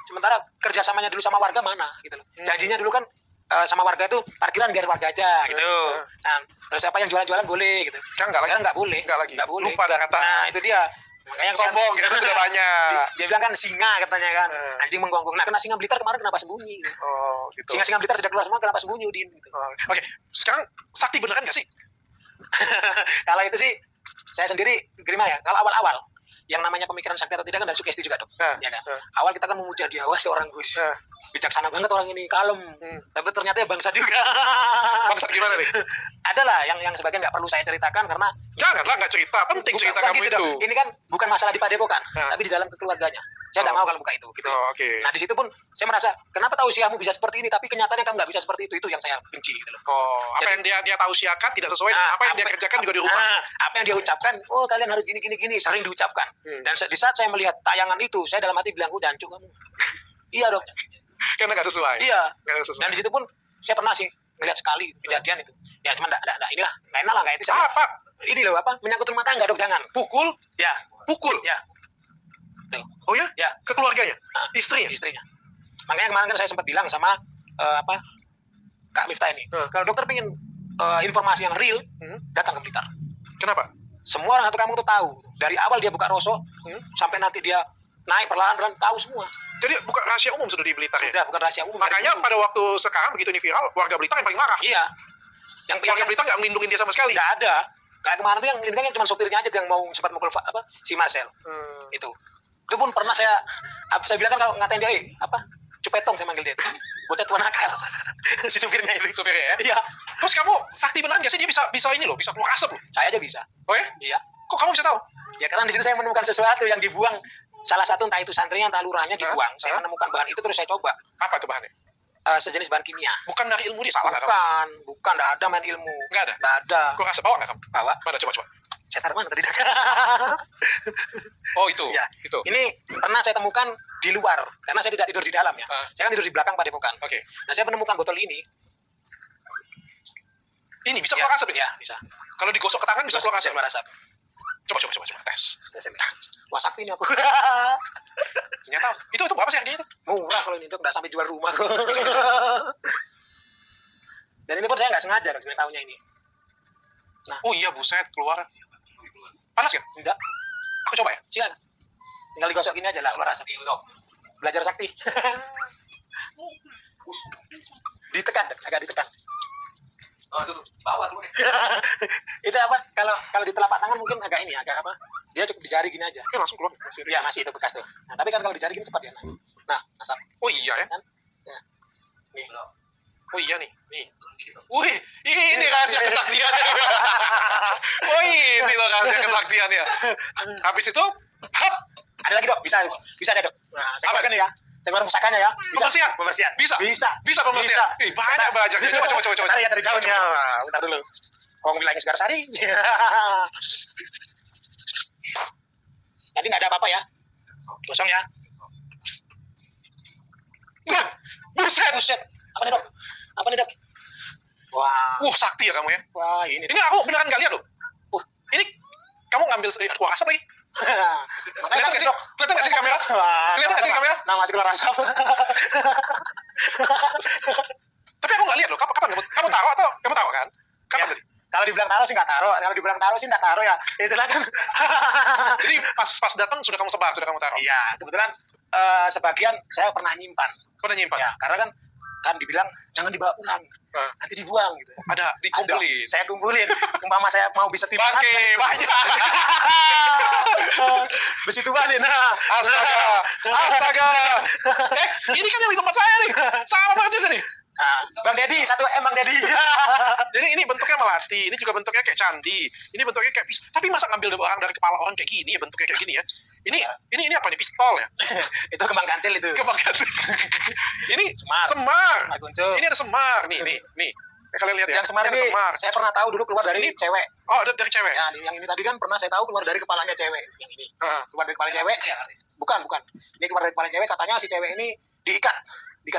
Sementara kerjasamanya dulu sama warga mana gitu loh. Janjinya dulu kan sama warga itu parkiran biar warga aja gitu. Nah, terus apa yang jualan-jualan boleh gitu. Sekarang nggak lagi. Sekarang nggak boleh. Nggak lagi. Nggak boleh. Lupa dah kata. Nah, itu dia. Makanya Sombong, kita sudah banyak. Dia bilang kan singa katanya kan. Anjing menggonggong. Nah, kena singa Blitar kemarin kenapa sembunyi? Gitu. Oh, gitu. Singa-singa Blitar sudah keluar semua kenapa sembunyi Udin gitu. Oke, sekarang sakti beneran nggak sih? Kalau itu sih saya sendiri gimana ya? Kalau awal-awal yang namanya pemikiran sakti atau tidak kan dari sugesti juga dok. Ya kan? Awal kita kan memuja dia, wah seorang Gus. Bijaksana banget orang ini, kalem. Tapi ternyata ya bangsa juga. Bangsat gimana nih? Adalah yang sebagian nggak perlu saya ceritakan karena Janganlah, nggak cerita. Penting cerita bukan kamu gitu, itu. dok. Ini kan bukan masalah di padepokan, tapi di dalam keluarganya. Saya nggak mau kalau buka itu. Gitu. Oh, oke. Nah di situ pun saya merasa kenapa tausiahmu bisa seperti ini, tapi kenyataannya kamu nggak bisa seperti itu yang saya benci. Gitu loh. Oh, apa yang dia tahu siakan tidak sesuai dengan apa yang dia kerjakan juga di rumah. Apa yang dia ucapkan, oh kalian harus gini, sering diucapkan. Dan di saat saya melihat tayangan itu, saya dalam hati bilang, udah hancur kamu. Iya dok. Karena nggak sesuai. Iya. Nggak sesuai. Dan di situ pun saya pernah sih melihat sekali kejadian itu. Ya cuma inilah, nggak enak lah kayak itu. Apa? Ini loh apa? Menyangkut rumah tangga dok, jangan. Pukul? Ya. Pukul? Ya. Tuh. Oh ya? Ya. Ke keluarganya? Nah, Istrinya? Istrinya. Makanya kemarin kan saya sempat bilang sama Kak Miftah ini, kalau dokter pengen informasi yang real, datang ke Blitar. Kenapa? Semua orang satu kampung tuh tahu. Dari awal dia buka rosok, sampai nanti dia naik perlahan-lahan tahu semua. Jadi bukan rahasia umum sudah di Blitar ya? Sudah bukan rahasia umum. Makanya pada waktu sekarang begitu ini viral, warga Blitar yang paling marah. Iya. Warga Blitar nggak melindungi dia sama sekali. Nggak ada. Kayak kemarin tuh yang melindungi cuma sopirnya aja yang mau sempat mukul si Marcel. Itu pun pernah saya bilang kan kalau ngatain dia, cupetong saya manggil dia. Bocah tua nakal. Si supirnya itu. Supirnya ya? Iya. Terus kamu sakti beneran nggak sih dia bisa ini loh, bisa keluar asap loh? Saya aja bisa. Oh ya? Iya. Kok kamu bisa tahu? Ya karena di situ saya menemukan sesuatu yang dibuang. Salah satu entah itu santrinya entah lurahnya dibuang. Saya menemukan bahan itu terus saya coba. Apa itu bahannya? Sejenis bahan kimia. Bukan dari ilmu dia, salah nggak kamu? Bukan, nggak ada main ilmu. Nggak ada? Nggak ada. Keluar asap, bawa nggak kamu? Bawa. Mana coba? Saya taruh mana tadi? Oh itu? Ya. Itu? Ini pernah saya temukan di luar. Karena saya tidak tidur di dalam ya. Saya kan tidur di belakang padepokan. Oke. Nah saya menemukan botol ini. Ini bisa keluar asap ya? Ya, bisa. Kalau digosok ke tangan bisa keluar asap? Keluar asap. Coba tes. Wah, sakti ini aku. Ternyata itu berapa sih harganya itu? Murah kalau ini tuh nggak sampai jual rumah kok. Dan ini pun saya nggak sengaja dong sebenarnya tahunya ini. Oh iya, buset, keluar. Panas ya? Enggak, Aku coba ya. silakan. Tinggal digosok ini aja lah keluar asap. Belajar sakti. Ditekan, agak ditekan. Oh, itu bawah tuh. Itu apa? Kalau di telapak tangan mungkin agak ini, agak apa? Dia cukup di jari gini aja. Langsung keluar. Masih ada. Iya, masih itu bekas tuh. Nah, tapi kan kalau di jari gini cepat ya. Nah, asap. Oh iya ya. Kan? Ya. Nih. Oh iya nih. Wih, ini rahasia kesaktiannya. Oh ini loh rahasia kesaktiannya. Habis itu, hap, Ada lagi dok, bisa aja dok. Nah, saya Apa? keluarkan ya. Saya keluar pusakanya ya. Bisa. Pembersihan? Pembersihan. Bisa? Bisa. Pembersihan? Ih, banyak belajarnya. Coba. Bentar ya dari jauh ya. Bentar dulu. Kong bilangnya Segar Sari. Tadi nggak ada apa-apa ya. Kosong ya. Nah, buset. Buset. Apa nih dok? Wah. Sakti ya kamu ya. Wah ini. Ini aku beneran nggak lihat loh. Ini kamu ngambil keluar asap lagi? Makanya Kelihatan nggak sih? Kelihatan nggak sih di kamera? Kelihatan nggak sih di kamera? Nah masih keluar asap. Tapi aku nggak lihat loh. Kapan kamu taruh atau kamu taruh kan? Kapan Ya. tadi? Kalau dibilang taruh sih nggak taruh. Kalau dibilang taruh sih nggak taruh ya. Ya silakan. Jadi pas datang sudah kamu sebar, sudah kamu taruh. Iya kebetulan sebagian saya pernah nyimpan. Pernah nyimpan? Ya karena kan dibilang jangan dibawa pulang. Nanti dibuang gitu. Ada dikumpulin. Saya kumpulin. Umpama saya mau bisa timbangan. Bangke, banyak. Besi timbangan. Nah. Astaga. Ini kan yang di tempat saya nih. Sama persis nih. Nah, Bang Dedi, 1M Bang Dedi. Jadi ini bentuknya melati, ini juga bentuknya kayak candi, ini bentuknya kayak pistol. Tapi masa ngambil dari kepala orang kayak gini ya, bentuknya kayak gini ya? Ini apa nih, pistol ya? Itu kembang kantil itu. Kembang gantung. Ini Semar. semar. Kuncup. Ini ada semar, nih. Kalian lihat ya. Yang semar ada ini semar. saya pernah tahu dulu keluar dari Ini- cewek. Oh, dari cewek. Ya, yang ini tadi kan pernah saya tahu keluar dari kepalanya cewek. Yang ini Heeh. keluar dari kepala cewek. Bukan. Ini keluar dari kepala cewek. Katanya si cewek ini diikat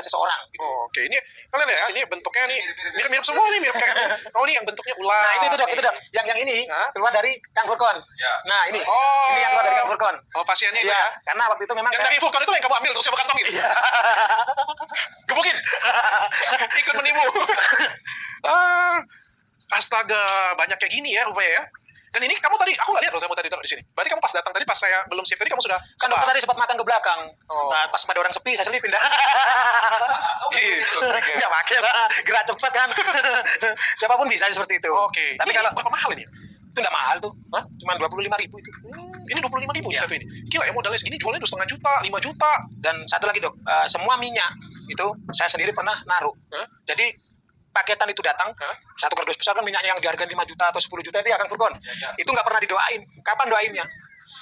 seseorang. Gitu. Oh, oke. Ini kalian lihat ya, ini bentuknya nih mirip-mirip semua nih, mirip kayak. Oh, ini yang bentuknya ular. Nah itu dok. Yang ini Hah? keluar dari Kang Furkon. Ya. Nah ini, Oh. ini yang keluar dari Kang Furkon. Oh, pasiennya itu Iya, ya. karena waktu itu memang Yang dari Vulkan itu yang kamu ambil terus kamu kantongin. Iya. Gebukin. Ikut menipu. Astaga, banyak kayak gini ya rupanya ya. Dan ini kamu tadi, aku nggak lihat loh kamu tadi taruh di sini. Berarti kamu pas datang tadi, pas saya belum siap tadi, kamu sudah Kan dokter tadi sempat makan ke belakang. Oh. Nah, pas pada orang sepi, saya selipin dah. Gitu. Nggak pakai lah, gerak cepat kan. Siapapun bisa seperti itu. Oke. Tapi Ini kalau berapa mahal ini? itu nggak mahal tuh, Hah? cuma 25.000 itu. Ini 25.000 Iya. satu ini. Gila ya, modalnya segini jualnya 2,5 juta, 5 juta. Dan satu lagi dok, semua minyak itu saya sendiri pernah naruh. Hah? Jadi paketan itu datang, Hah? satu kardus besar kan minyaknya yang dihargai 5 juta atau 10 juta itu ya Kang Furkon. Itu nggak pernah didoain. Kapan doainnya?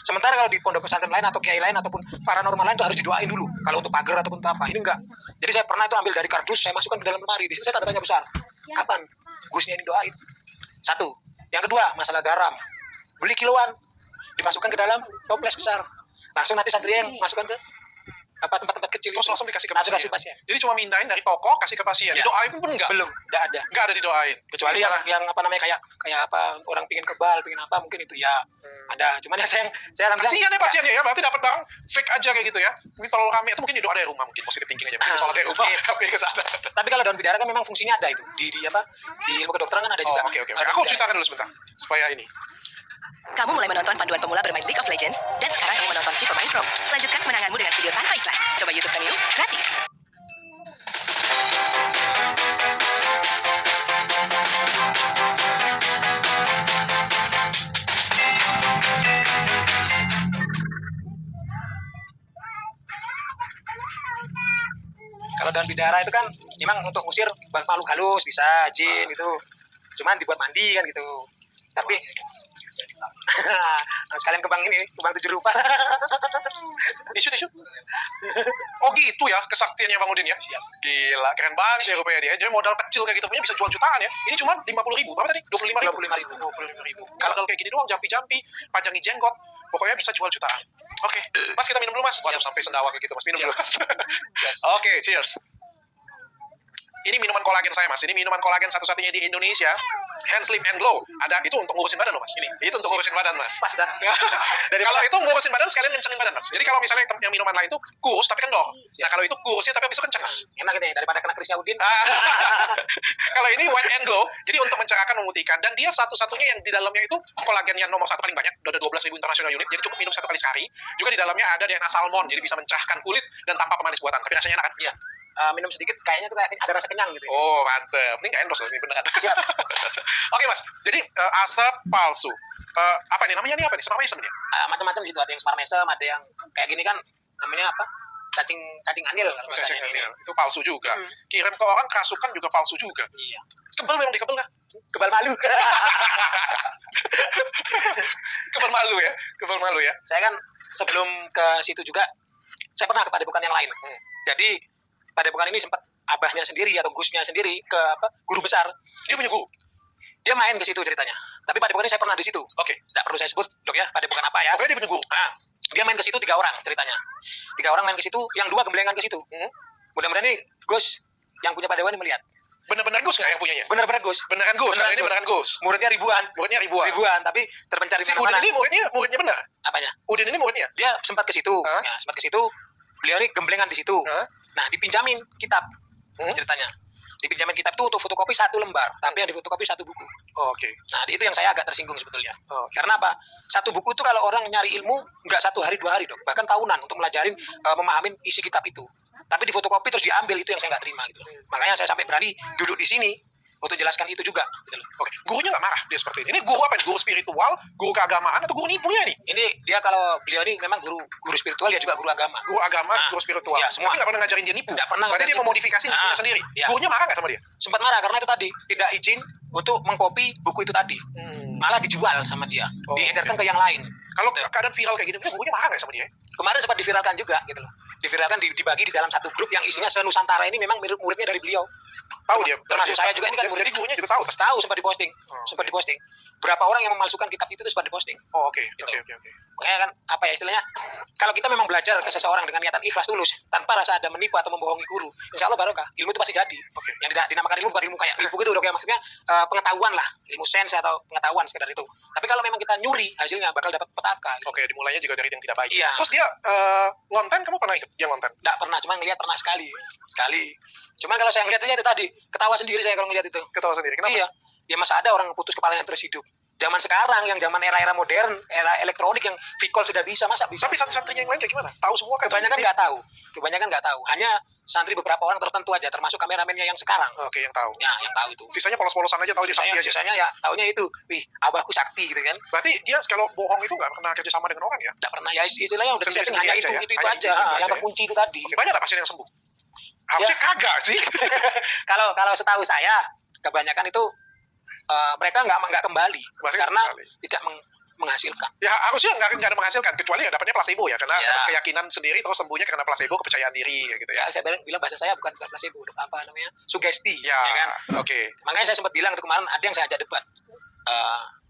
Sementara kalau di pondok pesantren lain atau kiai lain ataupun paranormal lain itu harus didoain dulu. Kalau untuk pagar ataupun untuk apa, ini enggak. Jadi saya pernah itu ambil dari kardus, saya masukkan ke dalam lemari. Di situ saya tanda tanya besar. Kapan Gusnya ini doain? Satu. Yang kedua, masalah garam. Beli kiloan, dimasukkan ke dalam toples besar. Langsung nanti santri yang masukkan ke tempat-tempat kecil. Terus langsung dikasih ke Langsung pasien. kasih pasien. Jadi cuma mindahin dari toko, kasih ke pasien. Ya. Didoain pun enggak? Belum, enggak ada. Enggak ada didoain. Kecuali yang apa namanya kayak apa orang pingin kebal, pingin apa mungkin itu ya ada. Cuman ya saya bilang, Kasihan ya pasiennya ya, berarti dapat barang fake aja kayak gitu ya. Mungkin terlalu rame itu mungkin doa dari rumah, mungkin positif thinking aja. Mungkin sholat dari rumah, Mungkin. tapi ke sana. Tapi kalau daun bidara kan memang fungsinya ada itu di apa di ilmu kedokteran kan ada Oh, juga. oke. Daun Aku bidara. ceritakan dulu sebentar supaya ini. Kamu mulai menonton panduan pemula bermain League of Legends, dan sekarang kamu menonton Tipe Main Pro. Lanjutkan kemenanganmu dengan video tanpa iklan. Coba YouTube kami yuk, gratis. Kalau daun bidara itu kan memang untuk usir makhluk halus bisa jin gitu. Cuman dibuat mandi kan gitu. Tapi sekalian kebang 7 rupa. Tisu. Oh gitu ya, kesaktiannya Bang Udin ya. Gila, keren banget ya rupanya dia. Jadi modal kecil kayak gitu punya bisa jual jutaan ya. Ini cuma 50.000. Berapa tadi? 25.000. 25.000. Kalau kayak gini doang, jampi-jampi, panjangi jenggot, pokoknya bisa jual jutaan. Oke, Mas kita minum dulu Mas. Waduh, sampai sendawa kayak gitu Mas. Minum dulu Mas. Oke, cheers. Ini minuman kolagen saya Mas. Ini minuman kolagen satu-satunya di Indonesia hand slim and glow. Ada itu untuk ngurusin badan loh mas. Ini itu untuk ngurusin badan mas. Pas dah. Kalau itu ngurusin badan sekalian kencengin badan mas. Jadi kalau misalnya yang minuman lain itu kurus tapi kendor. Nah kalau itu kurusnya tapi bisa kenceng mas. Enak ini daripada kena Krisnya Udin. Kalau ini white and glow, jadi untuk mencerahkan, memutihkan, dan dia satu-satunya yang di dalamnya itu kolagen yang nomor 1 paling banyak, udah 12.000 international unit, jadi cukup minum 1 kali sehari. Juga di dalamnya ada DNA salmon, jadi bisa mencerahkan kulit dan tanpa pemanis buatan. Tapi rasanya enak kan? Iya. Minum sedikit kayaknya tuh kayak ada rasa kenyang gitu. Oh mantep, ini nggak endorse loh, ini beneran. Oke mas, jadi asap palsu. Apa nih namanya nih apa nih? Smart mesem nih? Macam-macam di situ, ada yang smart mesem, ada yang kayak gini kan namanya apa? Cacing anil kalau Cacing bahasanya ini. anil. Itu palsu juga. Kirim ke orang kerasukan juga palsu juga. Iya. Kebal memang dikebal nggak? Kebal malu. Kebal malu ya, kebal malu ya. Saya kan sebelum ke situ juga saya pernah ke padepokan yang lain. Jadi padepokan ini sempat abahnya sendiri atau gusnya sendiri ke guru besar. Dia punya guru. Dia main ke situ ceritanya. Tapi padepokan ini saya pernah di situ. Oke. Tidak perlu saya sebut, Dok ya, padepokan apa ya. Pokoknya dia punya guru. Nah, dia main ke situ 3 orang ceritanya. 3 orang main ke situ, yang 2 gemblengan ke situ. Mudah-mudahan nih Gus yang punya padepokan ini melihat. Bener-bener Gus nggak yang punyanya? Benar-benar Gus. Beneran Gus. Kali ini beneran Gus. Muridnya ribuan. Muridnya ribuan. Tapi terpencar di Si Udin mana-mana. ini muridnya benar. Apanya? Udin ini muridnya. Dia sempat ke situ. Hah? Ya, sempat ke situ. Beliau ini gemblengan di situ. Hah? Nah, dipinjamin kitab ceritanya. Dipinjamin kitab itu untuk fotokopi 1 lembar, tapi yang difotokopi 1 buku. Oh, oke. Nah, di situ yang saya agak tersinggung sebetulnya. Oh, oke. Karena apa? 1 buku itu kalau orang nyari ilmu nggak 1 hari 2 hari dong, bahkan tahunan untuk melajarin, memahamin isi kitab itu. Tapi di fotokopi terus diambil, itu yang saya nggak terima gitu. Makanya saya sampai berani duduk di sini untuk jelaskan itu juga. Gitu loh. Oke. Gurunya nggak marah dia seperti ini. Ini guru apa nih? Guru spiritual, guru keagamaan, atau guru nipunya nih? Ini dia kalau beliau ini memang guru spiritual, dia juga guru agama. Guru agama, Nah, guru spiritual. iya, semua. Tapi nggak pernah ngajarin dia nipu. Nggak pernah Berarti dia ngajarin memodifikasi nipu. nipunya sendiri. Iya. Gurunya marah nggak sama dia? Sempat marah karena itu tadi tidak izin untuk mengkopi buku itu tadi. Malah dijual sama dia, Oh, diedarkan oke. ke yang lain. Kalau keadaan viral kayak gini, gurunya marah nggak sama dia? Kemarin sempat diviralkan juga gitu loh. Diviralkan dibagi di dalam satu grup yang isinya se-Nusantara ini memang muridnya dari beliau. Tahu dia. Termasuk saya juga ini kan Jadi gurunya juga tahu. Tahu sempat diposting. Oh. Sempat diposting. Berapa orang yang memalsukan kitab itu sempat diposting. Oh, oke. Gitu. Oke. Makanya kan apa ya istilahnya? Kalau kita memang belajar ke seseorang dengan niatan ikhlas tulus tanpa rasa ada menipu atau membohongi guru, insya Allah barokah. Ilmu itu pasti jadi. Oke. Yang tidak dinamakan ilmu bukan ilmu kayak ilmu gitu, kayak maksudnya pengetahuan lah, ilmu sains atau pengetahuan sekedar itu. Tapi kalau memang kita nyuri, hasilnya bakal dapat petaka. Gitu. Oke, dimulainya juga dari yang tidak baik. Iya. Terus dia ngonten, kamu pernah ikut dia ngonten? Nggak pernah, cuma ngelihat pernah sekali. Cuman kalau saya ngelihat aja itu tadi, ketawa sendiri saya kalau ngelihat itu. Ketawa sendiri. Kenapa? Iya. Ya masa ada orang putus kepalanya terus hidup. Zaman sekarang, yang zaman era-era modern, era elektronik yang V-call sudah bisa, masa bisa? Tapi santri-santrinya yang lain kayak gimana? Tahu semua kan? Kebanyakan nggak tahu. Kebanyakan nggak tahu. Hanya santri beberapa orang tertentu aja, termasuk kameramennya yang sekarang. Oke, yang tahu. Ya, yang tahu itu. Sisanya polos-polosan aja tahu dia sakti aja. Sisanya ya taunya itu, wih, abahku sakti gitu kan. Berarti dia kalau bohong itu nggak pernah kerja sama dengan orang ya? Nggak pernah, ya istilahnya udah Sendiri-sendiri disetting, hanya aja itu, ya? itu Hanya aja, itu yang aja terkunci itu tadi. Oke, banyak nggak pasien yang sembuh? Harusnya Ya. kagak sih. Kalau setahu saya, kebanyakan itu mereka nggak kembali Maksudnya karena kembali. tidak menghasilkan. Ya harusnya nggak ada menghasilkan, kecuali ya dapatnya placebo ya, karena Ya. keyakinan sendiri terus sembuhnya karena placebo, kepercayaan diri gitu ya. Ya, saya bilang bahasa saya bukan placebo, apa namanya, sugesti, Ya, kan? oke. Makanya saya sempat bilang itu kemarin ada yang saya ajak debat.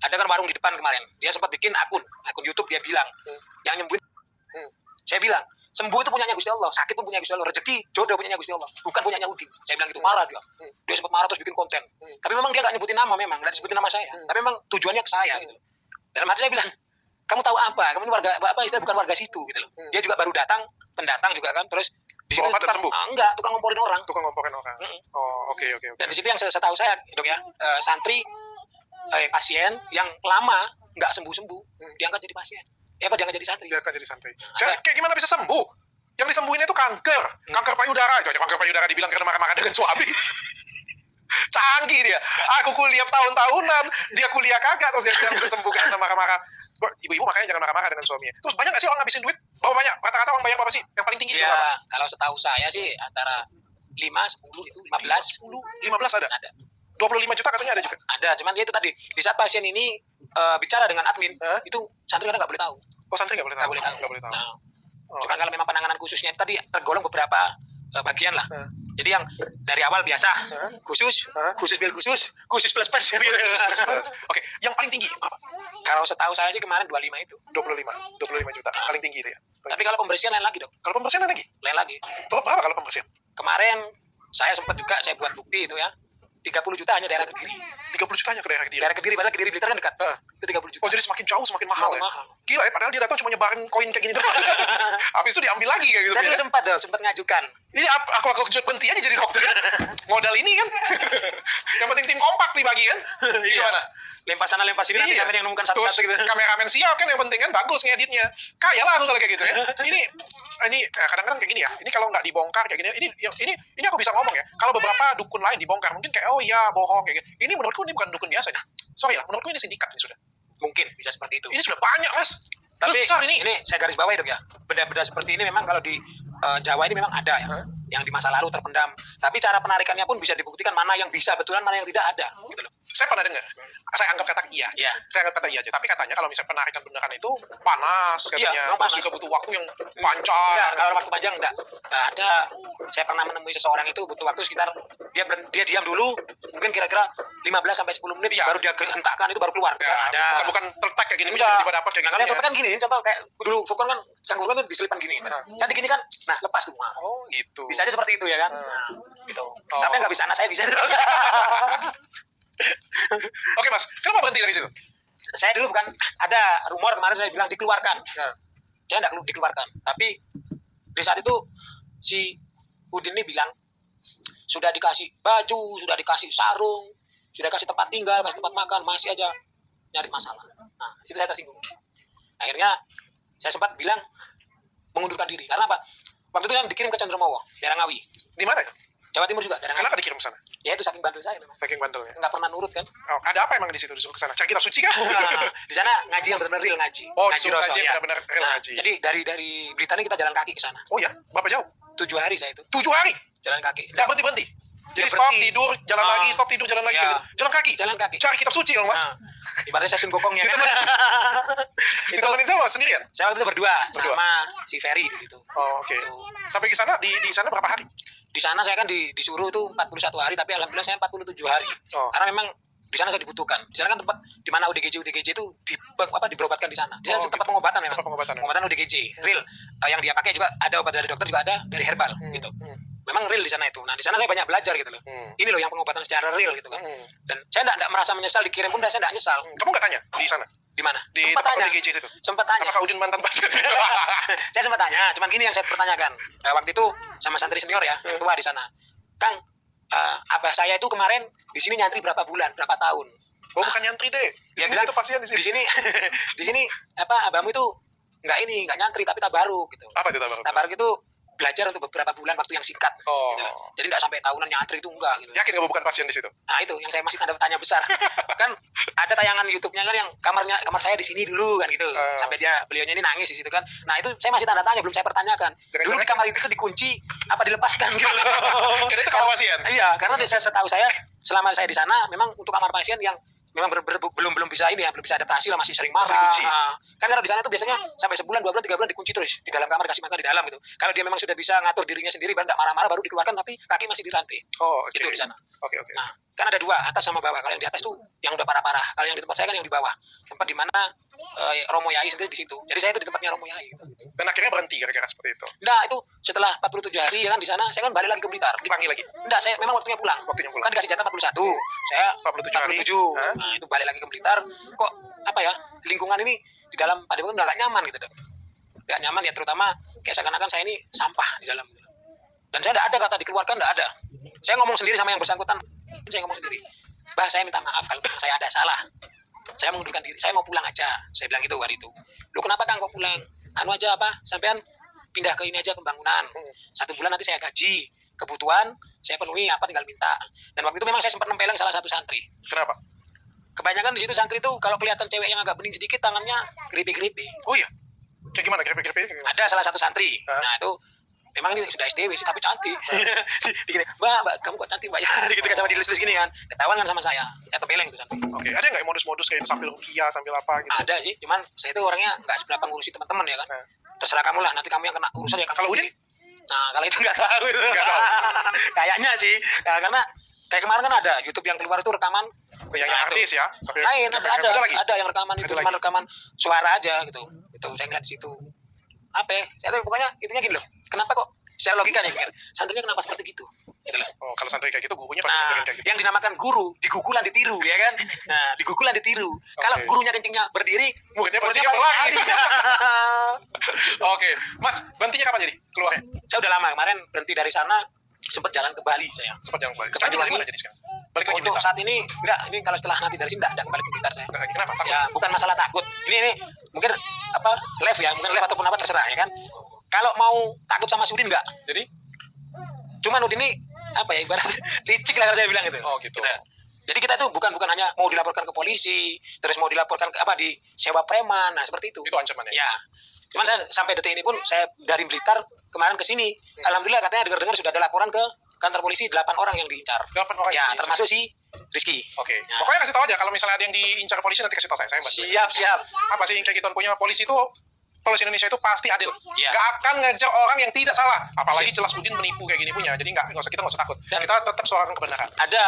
Ada kan warung di depan kemarin, dia sempat bikin akun YouTube, dia bilang yang nyembuhin. Saya bilang sembuh itu punyanya Gusti Allah, sakit pun punya Gusti Allah, rezeki jodoh punyanya Gusti Allah, bukan punyanya Udin. Saya bilang gitu, marah dia. Dia sempat marah terus bikin konten. Tapi memang dia nggak nyebutin nama, memang nggak disebutin nama saya. Tapi memang tujuannya ke saya gitu. Dalam hati saya bilang, kamu tahu apa? Kamu ini warga apa? Istilah bukan warga situ gitu loh. Dia juga baru datang, pendatang juga kan, terus di situ Berobat dan sembuh? enggak, tukang ngomporin orang. Tukang ngomporin orang. Oh, oke. Dan di situ yang setahu saya, Dok ya, santri pasien yang lama nggak sembuh-sembuh, diangkat jadi pasien. Diangkat jadi santri. Dia akan jadi santai. Kayak gimana bisa sembuh? Yang disembuhin itu kanker payudara. Coba kanker payudara dibilang karena makan-makan dengan suami. Canggih dia. Aku kuliah tahun-tahunan, dia kuliah kagak terus dia bilang bisa sembuh karena marah-marah. Ibu-ibu makanya jangan marah-marah dengan suaminya. Terus banyak nggak sih orang ngabisin duit? Berapa banyak? Rata-rata orang bayar berapa sih? Yang paling tinggi itu Ya, berapa? kalau setahu saya sih antara 5, 10 itu 15 15 ada. ada. 25 juta katanya ada juga. Ada, cuman dia itu tadi di saat pasien ini bicara dengan admin, Hah? itu santri kadang nggak boleh tahu. Oh, santri nggak boleh tahu. Nggak boleh tahu. Nah, Nah, cuman kalau memang penanganan khususnya itu tadi tergolong beberapa bagian lah. Hah? Jadi yang dari awal biasa, Hah? khusus, Hah? khusus bil khusus plus plus. Oke, yang paling tinggi apa? Kalau setahu saya sih kemarin 25 itu. 25 juta. Paling tinggi itu ya. Tapi kalau pembersihan lain lagi, Dok. Kalau pembersihan lagi? Lain lagi. Berapa kalau pembersihan? Kemarin saya sempat juga saya buat bukti itu ya. 30 juta hanya daerah Kediri. 30 jutanya ke daerah Kediri. Daerah Kediri, padahal Kediri Blitar kan dekat. Itu 30 juta. Oh, jadi semakin jauh semakin mahal ya? Mahal. Gila ya, padahal dia datang cuma nyebarin koin kayak gini doang. Habis itu diambil lagi kayak gitu. Saya dulu ya. sempat ngajukan. Ini aku berhenti aja jadi dokter kan. Modal ini kan. Yang penting tim kompak dibagi kan. Gimana? Lempar sana lempar sini nanti Iya. sampai yang nemukan Terus satu-satu gitu. kameramen siap kan yang penting kan bagus ngeditnya. Kaya lah aku kalau kayak gitu ya. Ini kadang-kadang kayak gini ya. Ini kalau nggak dibongkar kayak gini, ini aku bisa ngomong ya. Kalau beberapa dukun lain dibongkar mungkin kayak oh iya bohong kayak gitu. Ini menurutku ini bukan dukun biasa ya. Sorry lah, menurutku ini sindikat ini sudah. Mungkin bisa seperti itu. Ini sudah banyak mas. Tapi Besar ini. saya garis bawahi dok ya. Benda-benda seperti ini memang kalau di Jawa ini memang ada ya. Yang di masa lalu terpendam. Tapi cara penarikannya pun bisa dibuktikan mana yang bisa betulan, mana yang tidak ada. Gitu loh. Saya pernah dengar. Saya anggap kata iya. Iya. Saya anggap kata iya aja. Tapi katanya kalau misalnya penarikan beneran itu panas katanya. Iya, memang Terus panas. juga butuh waktu yang panjang. Enggak, kalau waktu panjang enggak. Nggak ada. Saya pernah menemui seseorang itu butuh waktu sekitar dia diam dulu, mungkin kira-kira 15 sampai 10 menit Iya. baru dia hentakkan itu baru keluar. Ya, Nggak ada. bukan terletak kayak gini, Enggak. tiba-tiba dapat kayak Nah, gini. kalian ya. tuh kan gini, contoh kayak dulu Fukon kan, canggur kan tuh diselipan gini. Saya digini kan, nah lepas semua. Oh gitu. Bisa aja seperti itu ya kan. Nah, gitu. Oh. Sampai nggak bisa, anak saya bisa. Oke mas, kenapa berhenti dari situ? Saya dulu bukan ada rumor kemarin saya bilang dikeluarkan. Nah. Saya enggak dikeluarkan, tapi di saat itu si Udin ini bilang sudah dikasih baju, sudah dikasih sarung, sudah kasih tempat tinggal, kasih tempat makan, masih aja nyari masalah. Nah, situ saya tersinggung. Akhirnya saya sempat bilang mengundurkan diri. Karena apa? Waktu itu yang dikirim ke Condromowo, daerah Ngawi. Di mana ya? Jawa Timur juga, daerah Ngawi. Kenapa dikirim ke sana? Ya itu saking bandel saya memang. Saking bandelnya. Nggak pernah nurut kan. Oh, ada apa emang di situ disuruh ke sana? Cari kitab suci kah? Nah, di sana ngaji yang benar-benar real ngaji. Oh, ngaji disuruh Rasul, ngaji yang ya. benar-benar real Nah, ngaji. jadi dari Blitar ini kita jalan kaki ke sana. Oh ya, berapa jauh? 7 hari saya itu 7 hari. jalan kaki. Nggak berhenti. Jadi Ya, stop, berhenti. tidur, jalan Ah. lagi, stop, tidur, jalan lagi. Ya. gitu. Jalan kaki. Jalan kaki. Cari kitab suci dong mas. Nah, ibaratnya saya gokongnya kan. itu Ditemenin sama sendirian? saya waktu itu berdua Berdua. sama si Ferry di situ. Oh, oke. Sampai ke sana, di sana berapa hari? Di sana saya kan disuruh itu 41 hari, tapi alhamdulillah saya 47 hari. Oh. Karena memang di sana saya dibutuhkan. Di sana kan tempat di mana UDGJ itu diberobatkan di sana. Di sana Oh, tempat gitu. pengobatan memang. Tempat pengobatan, ya. Pengobatan UDGJ real. Yang dia pakai juga ada obat dari dokter, juga ada dari herbal gitu. Memang real di sana itu. Nah, di sana saya banyak belajar gitu loh. Ini loh yang pengobatan secara real gitu kan. Dan saya enggak merasa menyesal dikirim pun, saya enggak nyesal. Kamu nggak tanya di sana? Di mana? Di Sempat tempat tanya. ODGJ situ? Sempat tanya. Apakah Udin mantan basket? Saya sempat tanya, cuman gini yang saya pertanyakan. Waktu itu sama santri senior ya, yang tua di sana. Kang, abah saya itu kemarin di sini nyantri berapa bulan, berapa tahun? Oh, bukan nyantri deh. Di Dia sini bilang itu pasien di di sini. sini di sini abahmu itu nggak nyantri tapi tabaruk gitu. Apa itu tabaruk? Tabaruk itu belajar untuk beberapa bulan waktu yang singkat. Oh. Gitu. Jadi nggak sampai tahunan nyantri itu enggak gitu. Yakin kamu bukan pasien di situ? Nah itu yang saya masih tanda tanya besar. Kan ada tayangan YouTube-nya kan yang kamar saya di sini dulu kan gitu. Sampai beliaunya ini nangis di situ kan. Nah itu saya masih tanda tanya, belum saya pertanyakan. Dulu di kamar itu dikunci apa dilepaskan gitu. Karena itu kamar pasien. Iya, karena saya setahu saya selama saya di sana memang untuk kamar pasien yang memang belum bisa ini ya, belum bisa adaptasi lah, masih sering marah. Masih kunci. Nah, kan kalau di sana itu biasanya sampai sebulan, 2 bulan, 3 bulan dikunci terus di dalam kamar, kasih makan di dalam gitu. Kalau dia memang sudah bisa ngatur dirinya sendiri, baru tidak marah-marah, baru dikeluarkan tapi kaki masih dirantai. Oh, oke. Gitu di sana. Oke. Nah, kan ada 2, atas sama bawah. Kalau yang di atas tuh yang udah parah-parah. Kalau yang di tempat saya kan yang di bawah. Tempat di mana Romo Yai sendiri di situ. Jadi saya itu di tempatnya Romo Yai. Dan akhirnya berhenti gara-gara seperti itu. Nah, itu setelah 47 hari ya kan di sana, saya kan balik lagi ke Blitar. Dipanggil lagi. Enggak, saya memang waktunya pulang. Waktunya pulang. Kan dikasih jatah 41. Saya 47 hari. 47. Hah? Nah, itu balik lagi ke Blitar. Kok apa ya? Lingkungan ini di dalam Padepokan udah gak nyaman gitu, Dok. Gak nyaman ya, terutama kayak seakan-akan saya ini sampah di dalam. Dan saya enggak ada kata dikeluarkan, enggak ada. Saya ngomong sendiri sama yang bersangkutan. Saya ngomong sendiri. Bah, saya minta maaf kalau saya ada salah. Saya mengundurkan diri. Saya mau pulang aja. Saya bilang gitu hari itu. Lu kenapa Kang kok pulang? Anu aja apa? Sampean pindah ke ini aja pembangunan. 1 bulan nanti saya gaji. Kebutuhan saya penuhi, apa tinggal minta. Dan waktu itu memang saya sempat nempeleng salah satu santri. Kenapa? Kebanyakan di situ santri itu kalau kelihatan cewek yang agak bening sedikit tangannya geripi-geripi. Oh iya. Kayak gimana? Grepe-grepe? Ada salah satu santri. Hah? Nah itu memang ini sudah SDW sih tapi cantik. Digini, mbak kamu kok cantik mbak ya? Gitu kan sama dilus-lus gini kan. Ketahuan kan sama saya. Ya tempeleng tuh santri. Oke. Ada nggak modus-modus kayak itu sambil rupiah, sambil apa gitu? Ada sih, cuman saya itu orangnya nggak seberapa ngurusi teman-teman ya kan. Terserah kamu lah, nanti kamu yang kena urusan ya kamu. Kalau sendiri. Nah kalau itu nggak tahu. Nggak tahu. Kayaknya sih, nah, karena kayak kemarin kan ada YouTube yang keluar itu rekaman. Yang Nah, artis ya? Sampai Lain ada lagi? ada yang rekaman itu Ada cuma lagi? rekaman suara aja gitu. Itu saya ngeliat di situ. Apa? Ya? Saya tuh pokoknya intinya gini loh. Kenapa kok secara logika nih, santrinya kenapa seperti gitu? Gitu loh. Oh, kalau santri kayak gitu gurunya pasti Nah, ngajarin kayak gitu. yang dinamakan guru, digugulan ditiru, ya kan? Nah, digugulan ditiru. Kalau gurunya kencingnya berdiri, Muridnya berhenti muridnya pelan. lari. Oke, Mas, berhentinya kapan jadi keluarnya? Saya udah lama kemarin berhenti dari sana, sempat jalan ke Bali saya. Sempat jalan balik. Ke Sekarang Bali di mana lagi. jadi sekarang? Balik lagi Untuk Blitar. saat ini enggak, ini kalau setelah nanti dari sini enggak kembali ke Blitar saya. Kenapa? Takut? Ya, bukan masalah takut. Ini mungkin apa? Live ya, mungkin live ataupun apa terserah ya kan. Kalau mau takut sama si Udin enggak. Jadi? Cuman Udin ini apa ya ibarat licik lah kalau saya bilang gitu. Oh, gitu. Nah, jadi kita tuh bukan hanya mau dilaporkan ke polisi, terus mau dilaporkan ke apa di sewa preman, nah seperti itu. Itu ancamannya. Ya. Cuman saya sampai detik ini pun saya dari Blitar kemarin ke sini. Alhamdulillah katanya dengar-dengar sudah ada laporan ke kantor polisi 8 orang yang diincar. 8 orang. Ya, yang diincar. termasuk si Rizky. Oke. Ya. Pokoknya kasih tahu aja kalau misalnya ada yang diincar polisi nanti kasih tahu saya bantu. Siap. Apa sih yang kayak gitu punya polisi Indonesia itu pasti adil. Iya. Gak akan ngejar orang yang tidak salah. Apalagi jelas Udin menipu kayak gini punya. Jadi kita nggak usah takut. Dan- Kita tetap suarakan kebenaran. Ada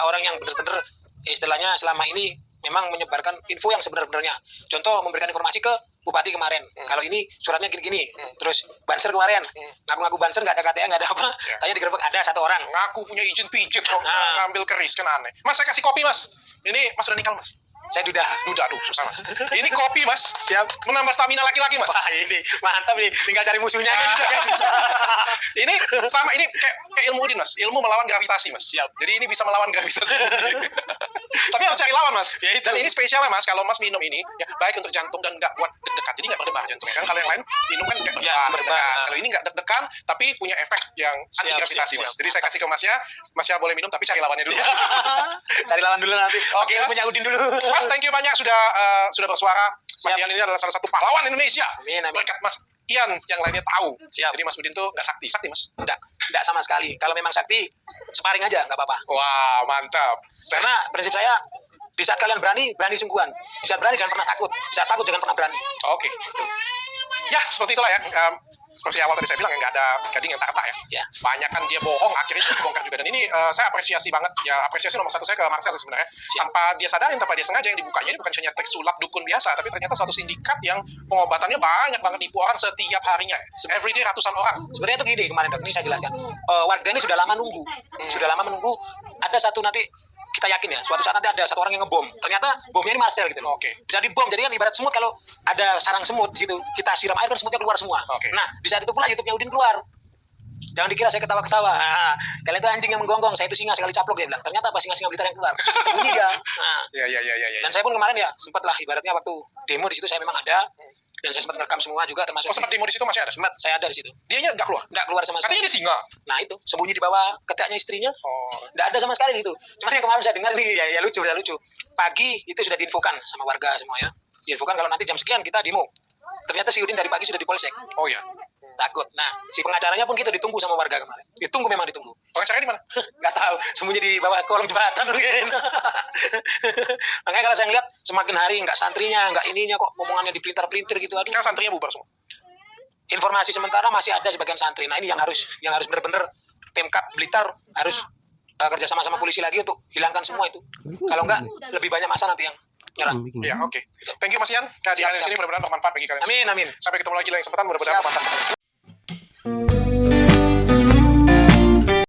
orang yang benar-benar istilahnya selama ini memang menyebarkan info yang sebenarnya. Contoh memberikan informasi ke bupati kemarin. Kalau ini suratnya gini-gini. Terus banser kemarin. Ngaku-ngaku banser nggak ada KTA, nggak ada apa. Ya. Tanya digerebek ada 1 orang. Ngaku punya izin pijit kok Nah. ngambil keris kan aneh. Mas saya kasih kopi mas. Ini mas udah nikah mas. Saya duda. Udah aduh susah mas. Ini kopi mas. Siap. Menambah stamina laki-laki mas. Wah ini mantap nih. Tinggal cari musuhnya aja juga kan susah. Ini sama ini kayak ilmu Udin mas. Ilmu melawan gravitasi mas. Siap. Jadi ini bisa melawan gravitasi. Tapi harus cari lawan mas. Ya, itu. Dan ini spesial mas. Kalau mas minum ini ya baik untuk jantung dan nggak buat deg-degan. Jadi nggak berdebar jantungnya kan. Kalau yang lain minum kan kayak Ya, berdebar. berdebar. Kalau ini nggak deg-degan tapi punya efek yang anti gravitasi siap, mas. siap. Jadi saya kasih ke masnya. Masnya boleh minum tapi cari lawannya dulu. Cari lawan dulu nanti. Oke, Yang Mas. punya Udin dulu. Mas, thank you banyak sudah bersuara. Mas Siap. Ian ini adalah salah satu pahlawan Indonesia. Amin. Berkat Mas Ian yang lainnya tahu. Siap. Jadi Mas Udin tuh nggak sakti Mas. Enggak sama sekali. Kalau memang sakti, sparring aja nggak apa-apa. Wah, mantap. Karena prinsip saya di saat kalian berani sungguhan. Di saat berani jangan pernah takut. Di saat takut jangan pernah berani. Oke. Ya, seperti itulah ya. Seperti awal tadi saya bilang, nggak ada gading yang tak-tak ya. Ya. Banyak kan dia bohong, akhirnya dibongkar juga. Dan ini saya apresiasi banget. Ya, apresiasi nomor 1 saya ke Marcel sebenarnya. Tanpa dia sadarin, tanpa dia sengaja yang dibukanya ini bukan hanya teks sulap dukun biasa, tapi ternyata suatu sindikat yang pengobatannya banyak banget nipu orang setiap harinya. Everyday ratusan orang. Sebenarnya itu gini kemarin dok, ini saya jelaskan. Warga ini sudah lama nunggu. Sudah lama menunggu. Ada satu nanti kita yakin ya, suatu saat nanti ada 1 orang yang ngebom. Ternyata bomnya ini Marcel gitu loh. Oke. Bisa dibom, jadi kan ibarat semut kalau ada sarang semut di situ, kita siram air kan semutnya keluar semua. Oke. Nah, di saat itu pula YouTube-nya Udin keluar. Jangan dikira saya ketawa-ketawa. Nah, kalian itu anjing yang menggonggong, saya itu singa sekali caplok dia bilang. Ternyata pas singa-singa Blitar yang keluar. Sembunyi dia. Nah, Ya. dan saya pun kemarin ya sempat lah ibaratnya waktu demo di situ saya memang ada dan saya sempat merekam semua juga termasuk Oh, sempat demo di situ masih ada. sempat saya ada di situ. Dianya nggak keluar. Nggak keluar sama sekali. Katanya dia singa. Nah itu sembunyi di bawah keteknya istrinya. Oh. Nggak ada sama sekali di situ. Cuman yang kemarin saya dengar nih ya lucu. Pagi itu sudah diinfokan sama warga semua ya. Diinfokan kalau nanti jam sekian kita demo. Ternyata si Udin dari pagi sudah di polsek. Oh ya. Takut. Nah si pengacaranya pun kita ditunggu sama warga kemarin. Memang ditunggu. Pengacaranya di mana? Nggak tahu. Sembunyi di bawah kolong jembatan mungkin. Makanya kalau saya ngeliat semakin hari nggak santrinya, nggak ininya kok omongannya dipelintir-pelintir gitu. Aduh. Sekarang santrinya bubar semua. Informasi sementara masih ada sebagian santri. Nah ini yang harus benar-benar Pemkab Blitar harus kerjasama sama polisi lagi untuk hilangkan semua itu. Kalau enggak lebih banyak masa nanti yang nyerang. Ya, oke. Thank you Mas Ian. Kehadiran di Siap. sini mudah-mudahan bermanfaat bagi kalian. Amin. Sampai ketemu lagi lain kesempatan mudah-mudahan Siap. bermanfaat.